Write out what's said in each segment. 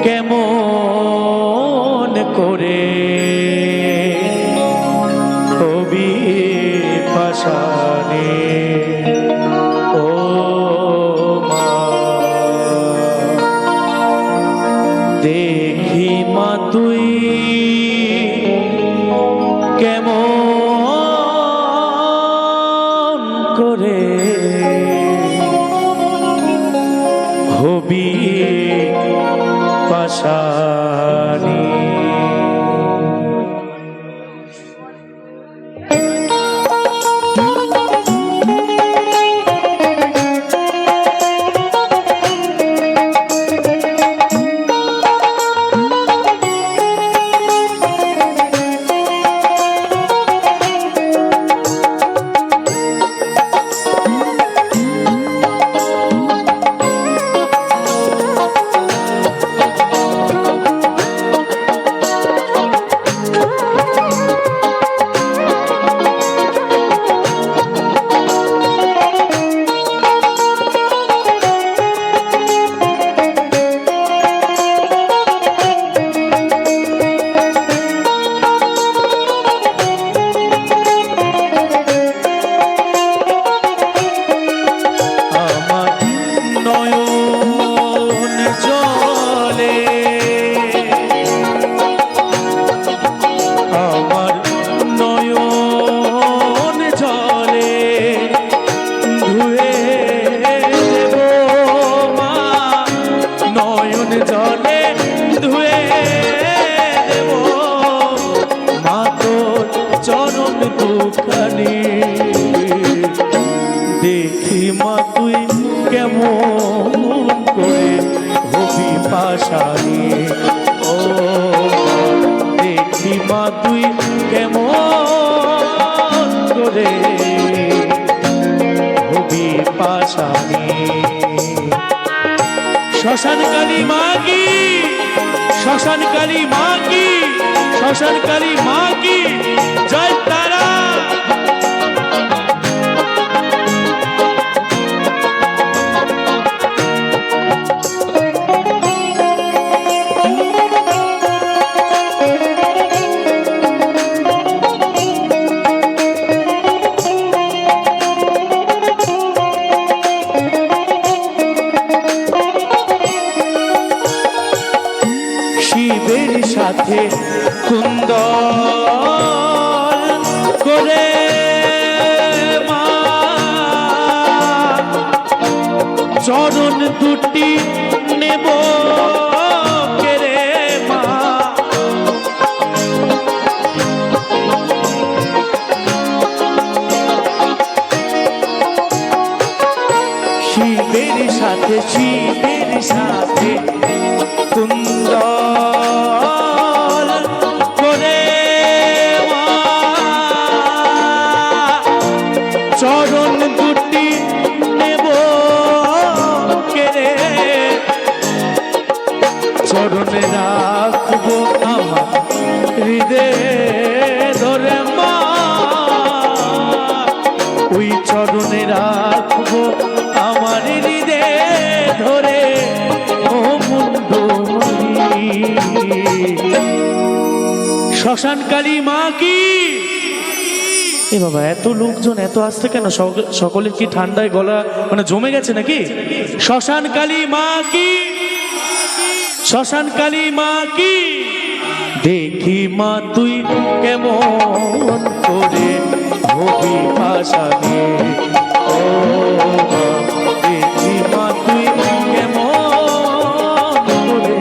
কেমন করে কবি পাশানে ও মা দেখি মা তুই কেমন করে হবি পাশানি দেখি মা তুই কেমন করে হবি পাশানি ও দেখি মা তুই কেমন করে হবি পাশানি শ্মশানকালী মা কি শ্মশানকালী মা কি শ্মশানকালী মা কি জয় তারা শিবের সাথে কুন্দল করে মা চরণ দুটি নেব কেরে মা শিবের সাথে কুন্দল করে মা চরণ দুটি নেব কেরে চরণে রাখবো আমার হৃদয়ে ধরে মা ওই চরণে রাখবো আমার হৃদয়ে ধরে ও মুন্ডমণি শ্মশানকালী মা কি এ বাবা এত লোকজন এত আসছে কেন সকলের কি ঠান্ডায় গলা মানে জমে গেছে নাকি শ্মশানকালী মা কি শ্মশানকালী মা কি দেখি মা তুই কেমন করে হবি পাশানি ও দেখি মা তুই কেমন করে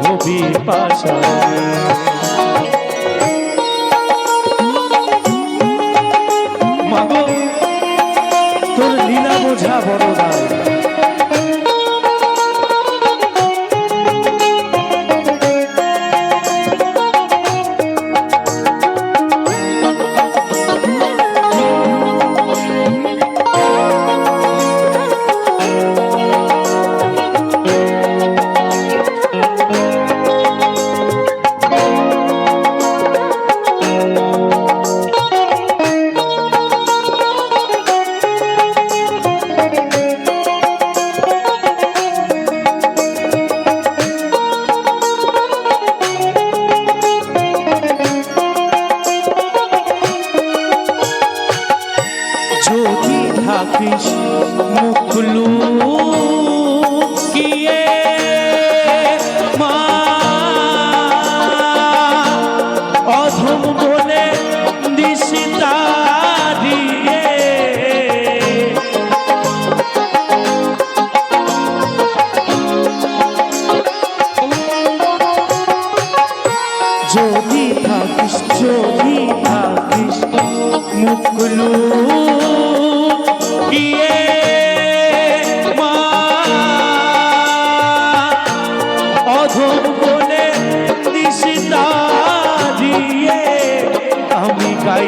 হবি পাশানি মাগো তোর লীলা বোঝা বড় দায়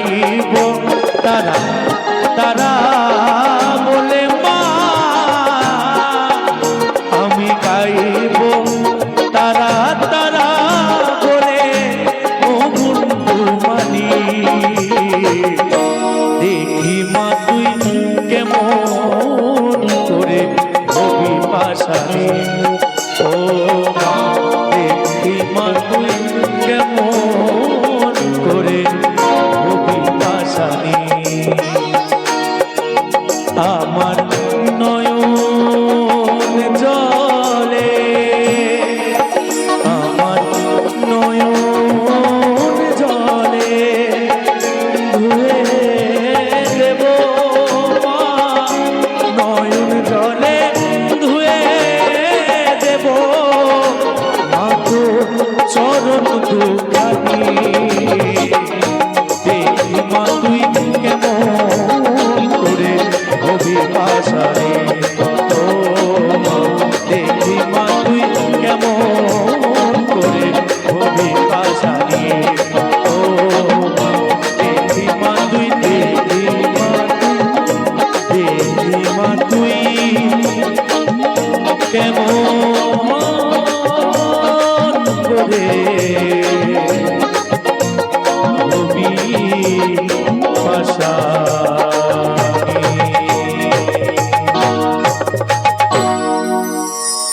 গাইব তারা তারা বলে মা, আমি গাইব তারা তারা বলে ও গুনগুমানি। দেখি মা তুই কেমন করে হবি পাশানি ও মা।